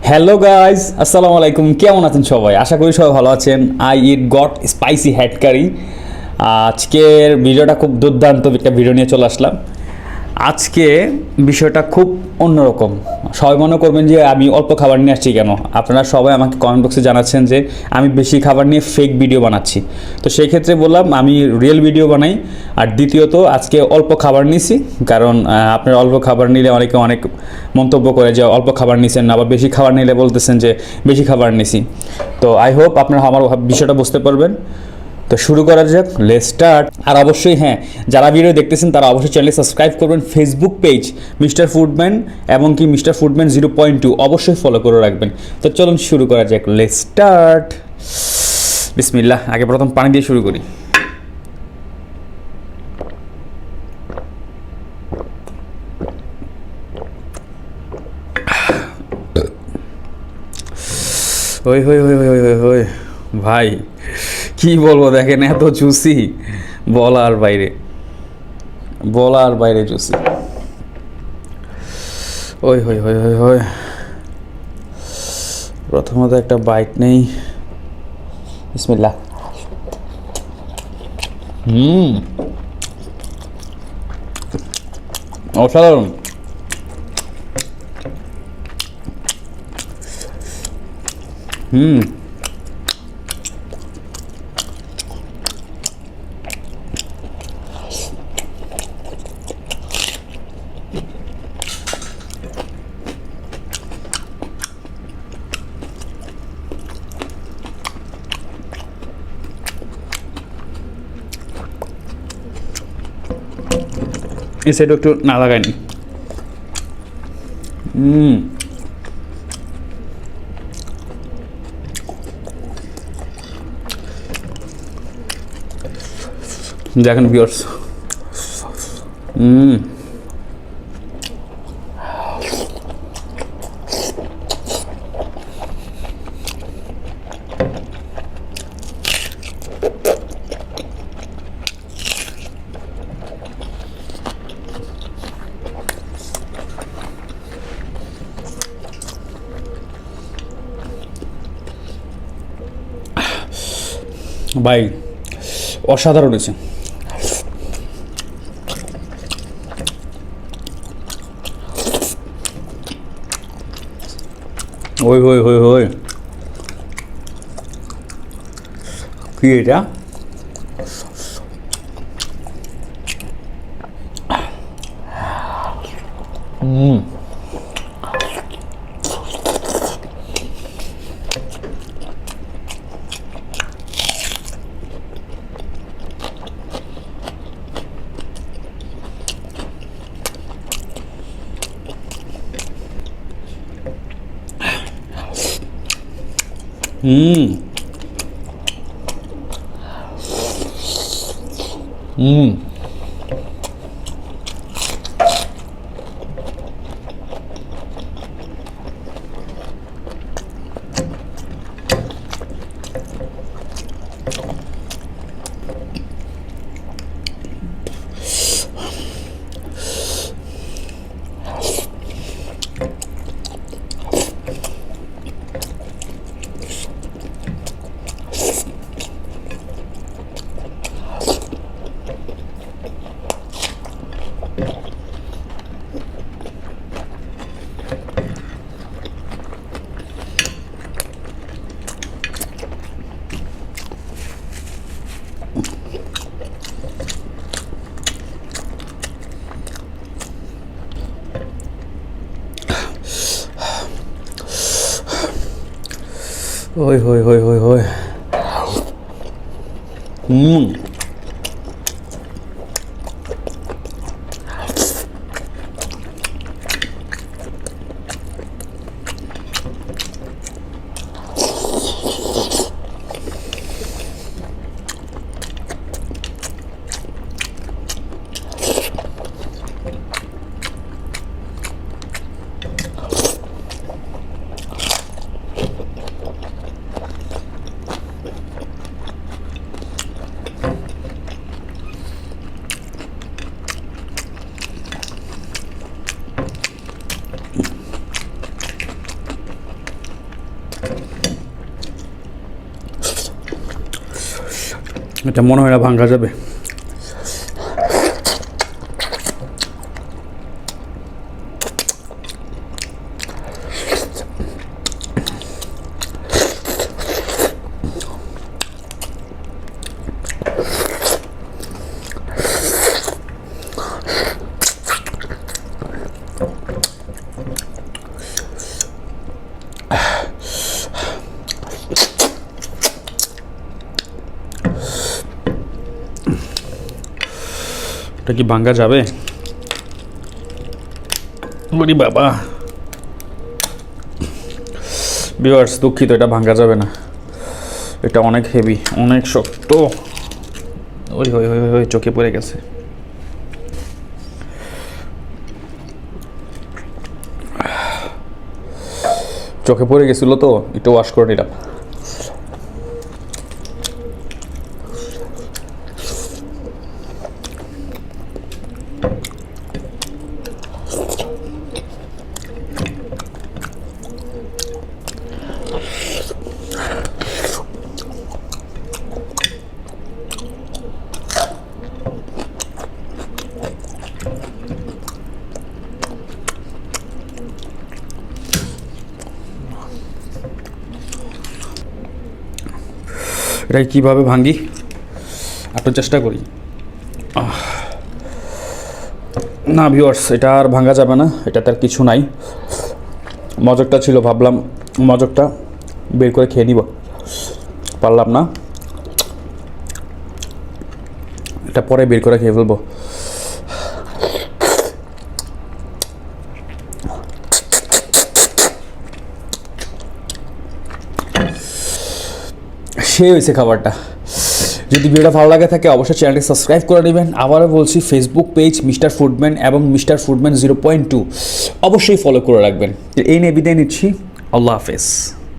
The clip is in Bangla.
হ্যালো গাইজ, আসসালামু আলাইকুম। কেমন আছেন সবাই? আশা করি সবাই ভালো আছেন। I it got spicy head curry. আজকের ভিডিওটা খুব দুর্দান্ত একটা ভিডিও নিয়ে চলে আসলাম। আজকে বিষয়টা খুব অন্যরকম। সবাই মনে করবেন যে আমি অল্প খাবার নিয়ে আসছি কেন। আপনারা সবাই আমাকে কমেন্ট বক্সে জানাচ্ছেন যে আমি বেশি খাবার নিয়ে ফেক ভিডিও বানাচ্ছি। তো সেই ক্ষেত্রে বললাম আমি রিয়েল ভিডিও বানাই। আর দ্বিতীয়ত আজকে অল্প খাবার নিছি, কারণ আপনার অল্প খাবার নিলে অনেকে অনেক মন্তব্য করে যে অল্প খাবার নিছেন, আবার বেশি খাবার নিলে বলতেছেন যে বেশি খাবার নিছি। তো আই হোপ আপনারা আমার বিষয়টা বুঝতে পারবেন। তো শুরু করা যাক, লেটস স্টার্ট। আর অবশ্যই হ্যাঁ, যারা ভিডিও দেখতেছেন তারা অবশ্যই চ্যানেলে সাবস্ক্রাইব করবেন। ফেসবুক পেজ মিস্টার ফুডম্যান এবং কি মিস্টার ফুডম্যান 0.2 অবশ্যই ফলো করে রাখবেন। তো চলুন শুরু করা যাক, লেটস স্টার্ট। বিসমিল্লাহ। আগে প্রথম পানি দিয়ে শুরু করি। ওই হই হই হই হই হই ভাই, কি বলবো, দেখেন এত জুসি, বলার বাইরে, বলার বাইরে জুসি। ওই হই হই হই হই। প্রথমত একটা বাইট নেই। বিসমিল্লাহ। অসাধারণ। হুম এই সাইডও একটু না লাগায়নি। দেখেন ভিউয়ার্স। ভাই অসাধারণ হয়েছে। ওই হই হই হই, কি এটা? হুম হুম ওই হই হই হই হই। হুম এটা মনে হয় না ভাঙা যাবে। এটা কি ভাঙা যাবে? ওরে বাবা, ভিউয়ার্স দুঃখিত, এটা ভাঙা যাবে না। এটা অনেক হেভি, অনেক শক্ত। ওই ওই ওই ওই চোখে পড়ে গেছে। চোখে পড়ে গেছিল তো একটু ওয়াশ করে নিলাম। এটা কীভাবে ভাঙি একটু চেষ্টা করি। না ভিউয়ার্স, এটা আর ভাঙা যাবে না, এটাতে আর কিছু নাই। মজকটা ছিল, ভাবলাম মজকটা বের করে খেয়ে নিব, পারলাম না। এটা পরে বের করে খেয়ে ফেলবো। সে হয়েছে খাবারটা। যদি ভিডিওটা ভালো লাগে থাকে অবশ্যই চ্যানেলটি সাবস্ক্রাইব করে নেবেন। আবারও বলছি, ফেসবুক পেজ মিস্টার ফুডম্যান এবং মিস্টার ফুডম্যান 0.2 অবশ্যই ফলো করে রাখবেন। এই নিয়ে বিদায় নিচ্ছি, আল্লাহ হাফেজ।